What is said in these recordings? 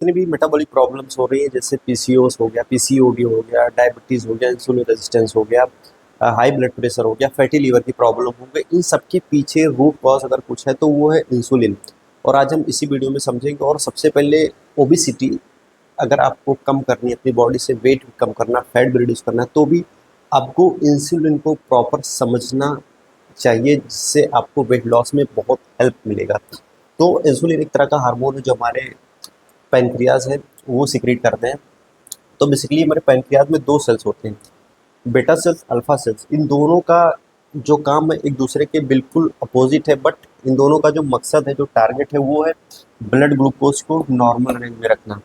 जितनी भी metabolic problems हो रही है, जैसे पीसीओएस हो गया, पीसीओडी हो गया, डायबिटीज़ हो गया, इंसुलिन रेजिस्टेंस हो गया, हाई ब्लड प्रेशर हो गया, फैटी लीवर की प्रॉब्लम हो गई, इन सब के पीछे रूट कॉज अगर कुछ है तो वो है इंसुलिन। और आज हम इसी वीडियो में समझेंगे। और सबसे पहले ओबेसिटी अगर आपको कम करनी है, अपनी बॉडी से वेट कम करना, फैट भी रिड्यूस करना है, तो भी आपको इंसुलिन को प्रॉपर समझना चाहिए, जिससे आपको वेट लॉस में बहुत हेल्प मिलेगा। तो इंसुलिन एक तरह का हार्मोन है जो हमारे पैनक्रियाज है वो सिक्रीट करते हैं। तो बेसिकली हमारे पैनक्रियाज में दो सेल्स होते हैं, बेटा सेल्स, अल्फा सेल्स। इन दोनों का जो काम है एक दूसरे के बिल्कुल अपोजिट है, बट इन दोनों का जो मकसद है, जो टारगेट है, वो है ब्लड ग्लूकोज को नॉर्मल रेंज में रखना।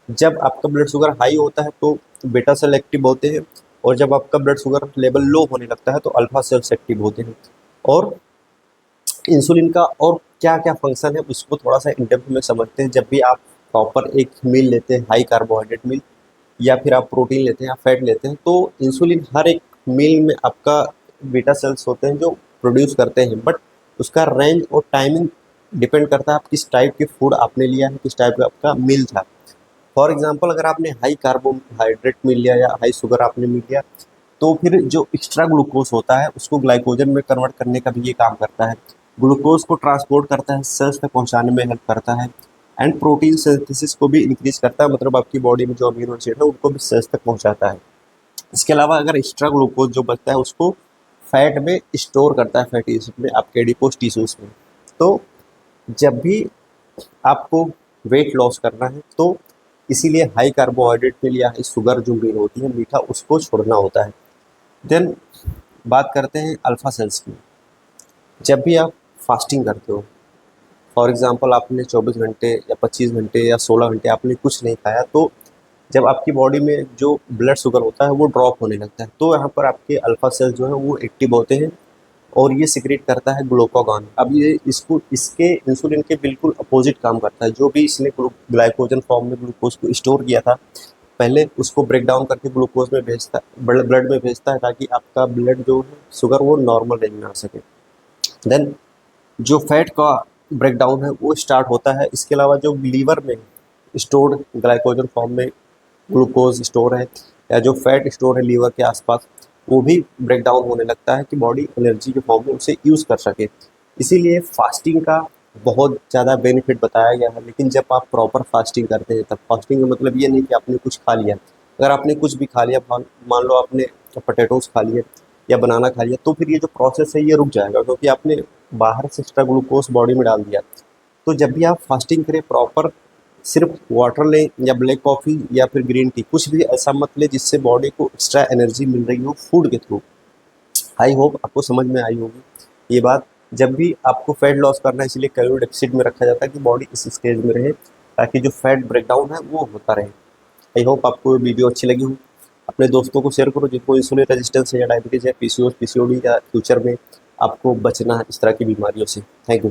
जब आपका ब्लड शुगर हाई होता है तो बेटा सेल एक्टिव होते हैं, और जब आपका ब्लड शुगर लेवल लो होने लगता है तो अल्फा सेल्स एक्टिव होते हैं। और इंसुलिन का और क्या क्या फंक्शन है उसको थोड़ा सा इन डेप्थ में समझते हैं। जब भी आप प्रॉपर एक मील लेते हैं, हाई कार्बोहाइड्रेट मील, या फिर आप प्रोटीन लेते हैं या फैट लेते हैं, तो इंसुलिन हर एक मील में आपका बीटा सेल्स होते हैं जो प्रोड्यूस करते हैं, बट उसका रेंज और टाइमिंग डिपेंड करता है आप किस टाइप की फूड आपने लिया है, किस टाइप का आपका मील था। फॉर एग्जाम्पल, अगर आपने हाई कार्बोहाइड्रेट मिल लिया या हाई शुगर आपने मिल लिया, तो फिर जो एक्स्ट्रा ग्लूकोज होता है उसको ग्लाइकोजन में कन्वर्ट करने का भी ये काम करता है। ग्लूकोज को ट्रांसपोर्ट करता है, सेल्स तक पहुंचाने में हेल्प करता है, एंड प्रोटीन सिंथेसिस को भी इंक्रीज करता है, मतलब आपकी बॉडी में जो अमीनो एसिड है उनको भी सेल्स तक पहुंचाता है। इसके अलावा अगर एक्स्ट्रा ग्लूकोज जो बचता है उसको फैट में स्टोर करता है, फैटी एसिड में, आपके एडिपोज टिश्यूज में। तो जब भी आपको वेट लॉस करना है तो इसीलिए हाई कार्बोहाइड्रेट मिल या हाई शुगर जो मील होती है, मीठा, उसको छोड़ना होता है। देन बात करते हैं अल्फा सेल्स की। जब भी आप फास्टिंग करते हो, फॉर एग्जांपल आपने 24 घंटे या 25 घंटे या 16 घंटे आपने कुछ नहीं खाया, तो जब आपकी बॉडी में जो ब्लड शुगर होता है वो ड्रॉप होने लगता है, तो यहाँ पर आपके अल्फा सेल्स जो है वो एक्टिव होते हैं, और ये सिक्रेट करता है ग्लूकागॉन। अब ये इसको इसके इंसुलिन के बिल्कुल अपोजिट काम करता है। जो भी इसने ग्लाइकोजन फॉर्म में ग्लूकोज को स्टोर किया था, पहले उसको ब्रेक डाउन करके ग्लूकोज में भेजता, ब्लड में भेजता है, ताकि आपका ब्लड जो है शुगर वो नॉर्मल रेंज में आ सके। देन जो फैट का ब्रेकडाउन है वो स्टार्ट होता है। इसके अलावा जो लीवर में स्टोर्ड ग्लाइकोजन फॉर्म में ग्लूकोज स्टोर है, या जो फैट स्टोर है लीवर के आसपास, वो भी ब्रेक डाउन होने लगता है कि बॉडी एनर्जी के फॉर्म में उसे यूज़ कर सके। इसीलिए फास्टिंग का बहुत ज़्यादा बेनिफिट बताया गया है। लेकिन जब आप प्रॉपर फास्टिंग करते हैं, तब फास्टिंग का मतलब ये नहीं कि आपने कुछ खा लिया। अगर आपने कुछ भी खा लिया, मान लो आपने पोटैटोज़ खा लिए या बनाना खा लिया, तो फिर ये जो प्रोसेस है ये रुक जाएगा, क्योंकि आपने बाहर से एक्स्ट्रा ग्लूकोज बॉडी में डाल दिया। तो जब भी आप फास्टिंग करें, प्रॉपर सिर्फ वाटर लें या ब्लैक कॉफ़ी या फिर ग्रीन टी, कुछ भी ऐसा मत लें जिससे बॉडी को एक्स्ट्रा एनर्जी मिल रही हो फूड के थ्रू। आई होप आपको समझ में आई होगी ये बात। जब भी आपको फैट लॉस करना है, इसलिए कैलोरी डेफिसिट में रखा जाता है कि बॉडी इस स्टेज में रहे, ताकि जो फैट ब्रेकडाउन है वो होता रहे। आई होप आपको वीडियो अच्छी लगी हो। अपने दोस्तों को शेयर करो जिनको इंसुलिन रेजिस्टेंस है या डायबिटीज़ है, पीसीओएस, पीसीओडी, या फ्यूचर में आपको बचना है इस तरह की बीमारियों से। Thank you.